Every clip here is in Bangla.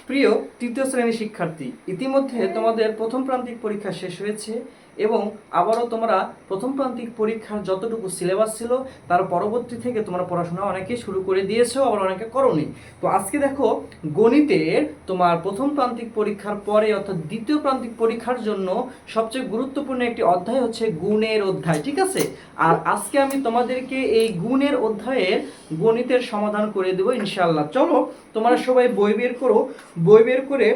প্রিয় তৃতীয় শ্রেণীর শিক্ষার্থী, ইতিমধ্যে তোমাদের প্রথম প্রান্তিক পরীক্ষা শেষ হয়েছে এবং আবারও তোমরা প্রথম প্রান্তিক পরীক্ষার যতটুকু সিলেবাস ছিল তার পরবর্তী থেকে তোমরা পড়াশোনা অনেকে শুরু করে দিয়েছো, আবার অনেকে করোনি। তো আজকে দেখো, গণিতের তোমার প্রথম প্রান্তিক পরীক্ষার পরে অর্থাৎ দ্বিতীয় প্রান্তিক পরীক্ষার জন্য সবচেয়ে গুরুত্বপূর্ণ একটি অধ্যায় হচ্ছে গুণের অধ্যায়, ঠিক আছে? আর আজকে আমি তোমাদেরকে এই গুণের অধ্যায়ের গণিতের সমাধান করে দেবো ইনশাআল্লাহ। চলো তোমরা সবাই বই বের করো, বই বের করে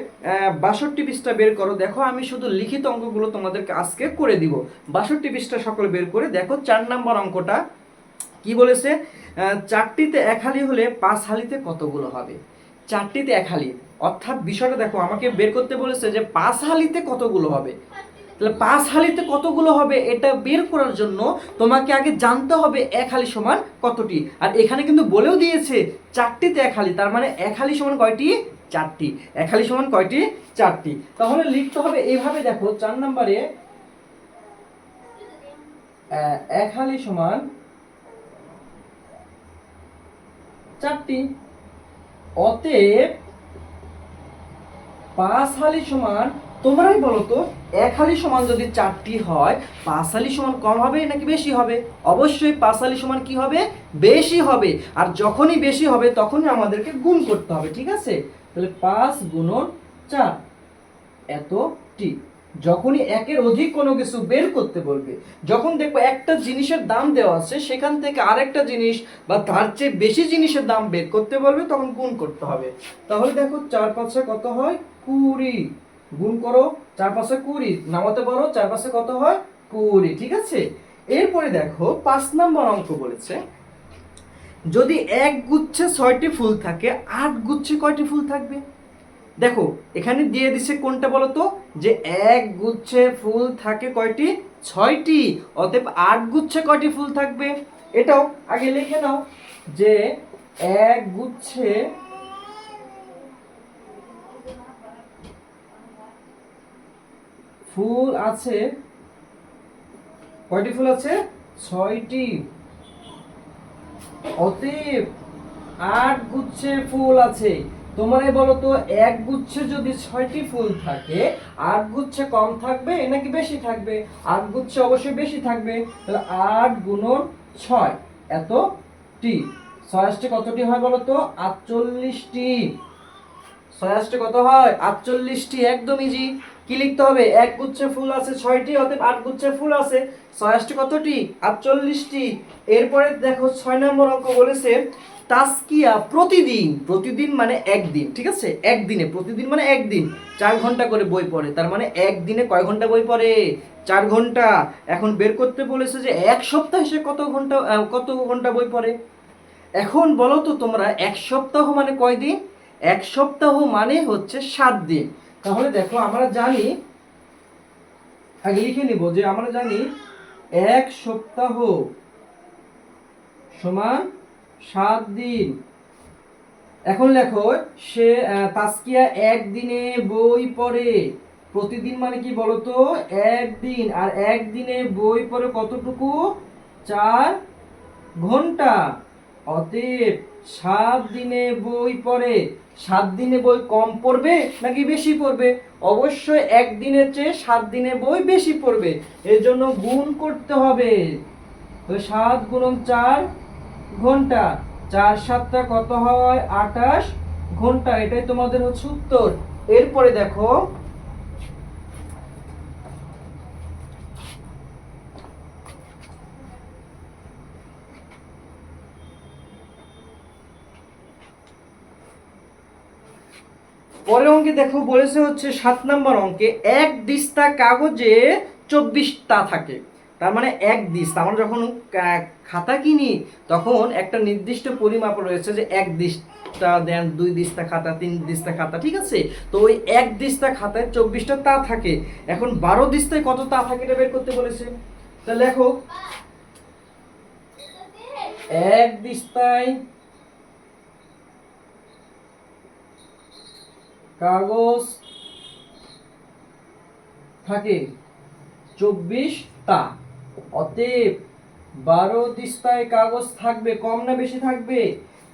৬২ পৃষ্ঠা বের করো। দেখো আমি শুধু লিখিত অঙ্কগুলো তোমাদেরকে আজকে করে দিব। ৬২ পৃষ্ঠা সকলে বের করে দেখো ৪ নম্বর অঙ্কটা কি বলেছে। ৪টিতে ১ হালি হলে ৫ হালিতে কতগুলো হবে? ৪টিতে ১ হালি অর্থাৎ বিষয়টা দেখো, আমাকে বের করতে বলেছে যে ৫ হালিতে কতগুলো হবে। তাহলে ৫ হালিতে কতগুলো হবে এটা বের করার জন্য তোমাকে আগে জানতে হবে ১ হালি সমান কতটি। আর এখানে কিন্তু বলেও দিয়েছে ৪টিতে ১ হালি, তার মানে ১ হালি সমান কয়টি? ৪টি। ১ হালি সমান কয়টি? ৪টি। তাহলে লিখতে হবে এইভাবে, দেখো ৪ নম্বরে ১ হালি সমান ৪টি, অতএব ৫ হালি সমান, তোমরাই বলো তো ১ হালি সমান যদি ৪টি হয় ৫ হালি সমান কম হবে নাকি বেশি হবে? অবশ্যই ৫ হালি সমান কি হবে? বেশি হবে। আর যখনই বেশি হবে তখনই আমাদেরকে গুণ করতে হবে, ঠিক আছে? তাহলে ৫ গুণন ৪ এতটি। যখনই একের অধিক কোনো কিছু বের করতে বলবে, যখন দেখবো একটা জিনিসের দাম দেওয়া আছে সেখান থেকে আরেকটা জিনিস বা তার চেয়ে বেশি জিনিসের দাম বের করতে বলবে, তখন গুণ করতে হবে। তাহলে দেখো ৪ ৫ কত হয়? ২০। গুণ করো, ৪ ৫ ২০, নামাতে পারো, ৪ ৫ কত হয়? ২০, ঠিক আছে? এরপরে দেখো ৫ নম্বর অঙ্ক বলেছে, যদি এক গুচ্ছে ৬টি ফুল থাকে ৮ গুচ্ছে কয়টি ফুল থাকবে? দেখো এখানে দিয়ে দিছে কোনটা বলো তো, যে এক গুচ্ছে ফুল থাকে কয়টি? ৬টি। অতএব ৮ গুচ্ছে কয়টি ফুল থাকবে? এটাও আগে লিখে নাও, যে এক গুচ্ছে ফুল আছে কয়টি? ফুল আছে ৬টি। অতএব ৮ গুচ্ছে ফুল আছে। তোমারে বলো তো, এক গুচ্ছে যদি ৬টি ফুল থাকে ৮ গুচ্ছে কম থাকবে নাকি বেশি থাকবে? ৮ গুচ্ছে অবশ্যই বেশি থাকবে। তাহলে ৮ গুণন ৬ এতটি। ৬ কতটি হয় বলো তো? ৪৮টি। ৬ কত হয়? ৪৮টি। একদম ইজি। কি লিখতে হবে? এক গুচ্ছে ফুল আছে ৬টি, অতএব ৮ গুচ্ছে ফুল আছে। ৬ কতটি? ৪৮টি। এরপরে দেখো ৬ নম্বর অঙ্ক বলেছে, তাসকিয়া প্রতিদিন, প্রতিদিন মানে একদিন, ঠিক আছে? একদিনে, প্রতিদিন মানে একদিন ৪ ঘন্টা করে বই পড়ে। তার মানে একদিনে কয় ঘন্টা বই পড়ে? ৪ ঘন্টা। এখন বের করতে বলেছে যে এক সপ্তাহে সে কত ঘন্টা বই পড়ে। এখন বলো তো তোমরা, এক সপ্তাহ মানে কয় দিন? এক সপ্তাহ মানে হচ্ছে ৭ দিন। তাহলে দেখো আমরা জানি, আগে লিখে নিব, যে আমরা জানি এক সপ্তাহ সমান ৭ দিন। এখন লেখো, সে তাসকিয়া একদিনে বই পড়ে। প্রতিদিন মানে কি বলতো? একদিন। আর একদিনে বই পড়ে কতটুকু? ৪ ঘন্টা। অতএব ৭ দিনে বই পড়ে। ৭ দিনে বই কম পড়বে নাকি বেশি পড়বে? অবশ্যই একদিনের চেয়ে ৭ দিনে বই বেশি পড়বে। এর জন্য গুণ করতে হবে। তো ৭ গুণন ৪ ঘন্টা। ৪ ৭ কত হয়? ২৮ ঘন্টা। এটাই তোমাদের হচ্ছে উত্তর। এরপরে দেখো, পরের অঙ্কে দেখো বলেছে হচ্ছে ৭ নম্বর অঙ্কে, এক দিস্তা কাগজে ২৪টা থাকে। তার মানে এক দিস্তা, আমরা যখন খাতা কিনি তখন একটা নির্দিষ্ট পরিমাপ রয়েছে, যে এক দিস্তা দেন, ২ দিস্তা খাতা, ৩ দিস্তা খাতা, ঠিক আছে? তো ওই এক দিস্তা খাতায় ২৪টা তা থাকে। এখন ১২ দিস্তায় কত তা থাকে এটা বের করতে বলেছে। তা লেখো, এক দিস্তায় কাগজ থাকে ২৪টা। অতএব ১২ দিস্তায় কাগজ থাকবে কম না বেশি থাকবে?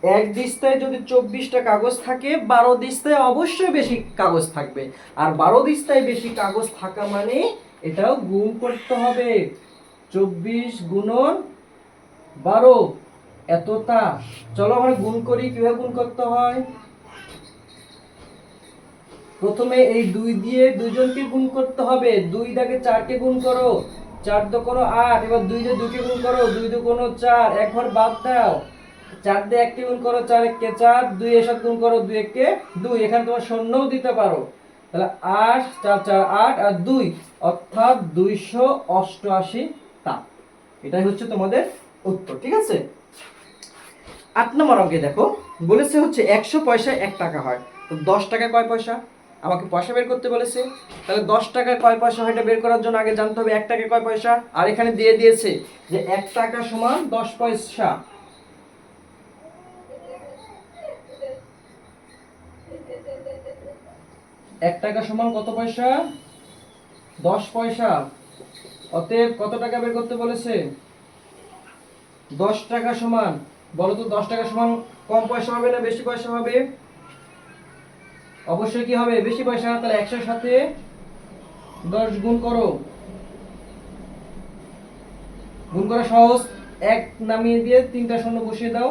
এক দিস্তায় যদি 24টা কাগজ থাকে, 12 দিস্তায় অবশ্যই বেশি কাগজ থাকবে। আর 12 দিস্তায় বেশি কাগজ থাকা মানে এটাও গুণ করতে হবে। 24 গুণন 12 এতটা। চলো আমরা গুণ করি। কিভাবে গুণ করতে হয়? প্রথমে এই 2 দিয়ে দুইজনকে গুণ করতে হবে। 2 দাগে 4কে গুণ করো, 4 দুগুণ 8। এবার 2 দিয়ে 2কে গুণ করো, 2 দুগুণ 4। এক ঘর বাদ দাও। 4 দিয়ে 1কে গুণ করো, 4 1কে 4। 2 এর সাথে গুণ করো, 2 1কে 2। এখানে তোমার শূন্যও দিতে পারো। তাহলে 8 4 4 8 আর 2 অর্থাৎ 288 টা। এটাই হচ্ছে তোমাদের উত্তর। ঠিক আছে। 8 নম্বর অঙ্কে দেখো, বলেছে হচ্ছে 100 পয়সায় 1 টাকা হয়। তো 10 টাকায় কয় পয়সা? আমাকে পয়সা বের করতে বলেছে। তাহলে 10 টাকায় কয় পয়সা হয় এটা বের করার জন্য আগে জানতে হবে 1 টাকায় কয় পয়সা। আর এখানে দিয়ে দিয়েছে যে 1 টাকা সমান 10 পয়সা। এক টাকা সমান কত পয়সা? 10 পয়সা। অতএব কত টাকা বের করতে বলেছে? 10 টাকা সমান, বলো তো 10 টাকা সমান কম পয়সা হবে না বেশি পয়সা হবে? অবশ্যই কি হবে? বেশি পয়সা। তাহলে 100 এর সাথে 10 গুণ করো। গুণ করা সহজ। 1 নামিয়ে দিয়ে 3টা শূন্য বসিয়ে দাও,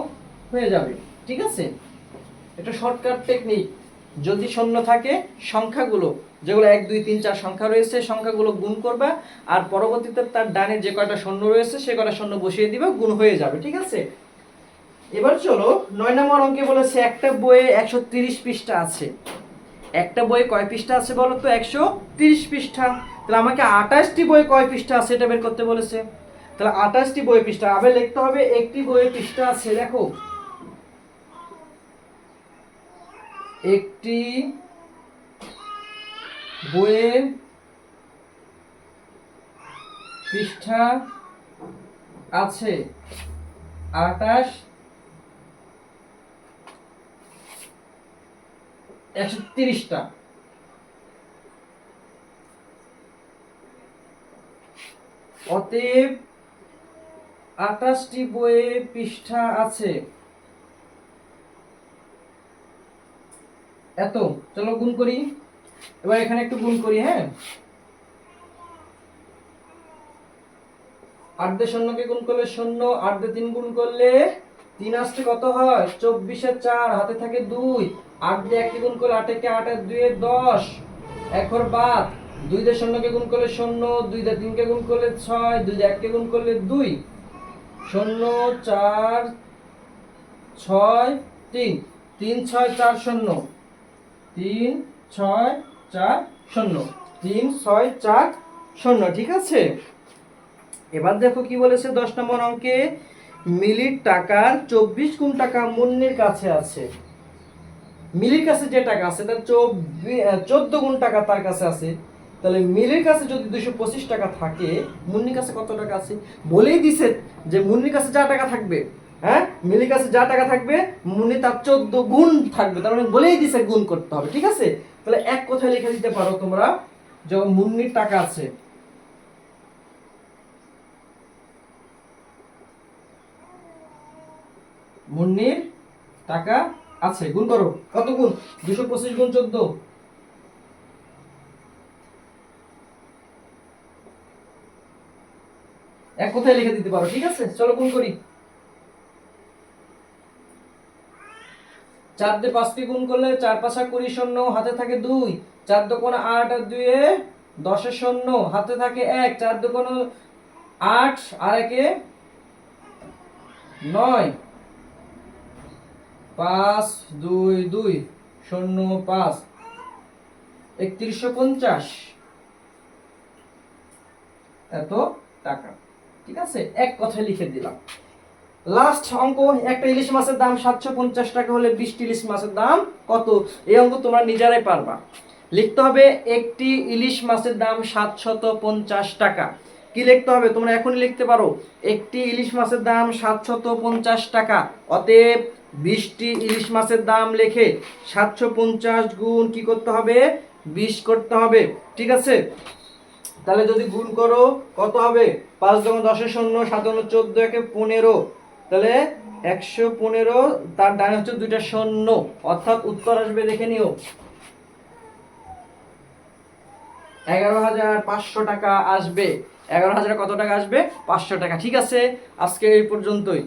হয়ে যাবে। ঠিক আছে। এটা শর্টকাট টেকনিক। যদি শূন্য থাকে, সংখ্যাগুলো যেগুলো 1 2 3 4 সংখ্যা রয়েছে, সংখ্যাগুলো গুণ করবা। আর পরবর্তীতে তার ডানে যে কয়টা শূন্য রয়েছে সে কয়টা শূন্য বসিয়ে দিবা, গুণ হয়ে যাবে। ঠিক আছে। এবার চলো 9 নম্বর অঙ্কে বলেছে একটা বইয়ে 130 পৃষ্ঠা আছে। একটা বইয়ে কয় পৃষ্ঠা আছে বলো তো? 130 পৃষ্ঠা। তাহলে আমাকে 28টি বইয়ে কয় পৃষ্ঠা আছে এটা বের করতে বলেছে। তাহলে 28টি বই পৃষ্ঠা। আবার লিখতে হবে একটি বইয়ে পৃষ্ঠা আছে। দেখো, একটি বইয়ে পৃষ্ঠা আছে 130টা। অতএব 28টি বইয়ে পৃষ্ঠা আছে এত। চলো গুণ করি। এবার এখানে একটু গুণ করি। হ্যাঁ, 8 দিয়ে শূন্যকে গুণ করলে 0, 8 দিয়ে 3 গুণ করলে 3 আসছে কত হয়? 24 এর 4, হাতে থাকে 2। 8 দিয়ে 1 কে গুণ করলে 8 একে 8 আর 2 এ 10। এক ঘর বাদ। 2 দিয়ে শূন্যকে গুণ করলে 0, 2 দিয়ে 3 কে গুণ করলে 6, 2 দিয়ে 1 কে গুণ করলে 2। 0 4 6 3, 3 6 4 0, 3 6 4 0, 3 6 4 0। ঠিক আছে। এবার দেখো কি বলেছে 10 নম্বর অঙ্কে, মিলির টাকার 24 গুণ টাকা মুন্নির কাছে আছে। মিলির কাছে যে টাকা আছে তার 14 গুণ টাকা তার কাছে আছে। তাহলে মিলির কাছে যদি 225 টাকা থাকে, মুন্নির কাছে কত টাকা আছে? বলেই দিছে যে মুন্নির কাছে যা টাকা থাকবে, হ্যাঁ, মিলির কাছে যা টাকা থাকবে মুন্নি তার 14 গুণ থাকবে। তার মানে বলেই দিছে গুণ করতে হবে। ঠিক আছে। তাহলে এক কথায় লিখে দিতে পারো তোমরা, যখন মুন্নির টাকা আছে, মুন্নির টাকা আছে, গুণ করো। কত গুণ? 225 গুণ 14। এক কথায় লিখে দিতে পারো। ঠিক আছে। চলো গুণ করি। 4 দিয়ে 5 কে গুণ করলে 4 5 20, 0, হাতে থাকে 2। 4 দুগুণ 8 আর 2 এ 10 এর 0, হাতে থাকে 1। 4 দুগুণ 8 আর 1 এ 9। 5 2 2 0 5, 3150 এত টাকা। ঠিক আছে। এক কথায় লিখে দিলাম। লাস্ট অঙ্ক, একটা ইলিশ মাছের দাম 750 টাকা হলে 20টি ইলিশ মাছের দাম কত? এই অঙ্ক তোমরা নিজেরাই পারবা। লিখতে হবে একটি ইলিশ মাছের দাম 750 টাকা। কি লিখতে হবে? তোমরা এখনই লিখতে পারো। একটি ইলিশ মাছের দাম 750 টাকা। অতএব 20টি ইলিশ মাছের দাম লিখে 750 গুণ কি করতে হবে? 20 করতে হবে। ঠিক আছে। তাহলে যদি গুণ করো কত হবে? 5 10 10 0, 7 14 1 15, তাহলে 115, তার ডানে হচ্ছে দুইটা শূন্য, অর্থাৎ উত্তর আসবে, দেখে নিও, 11,500 টাকা আসবে। 11,000 কত টাকা আসবে? 500 টাকা। ঠিক আছে, আজকে এই পর্যন্তই।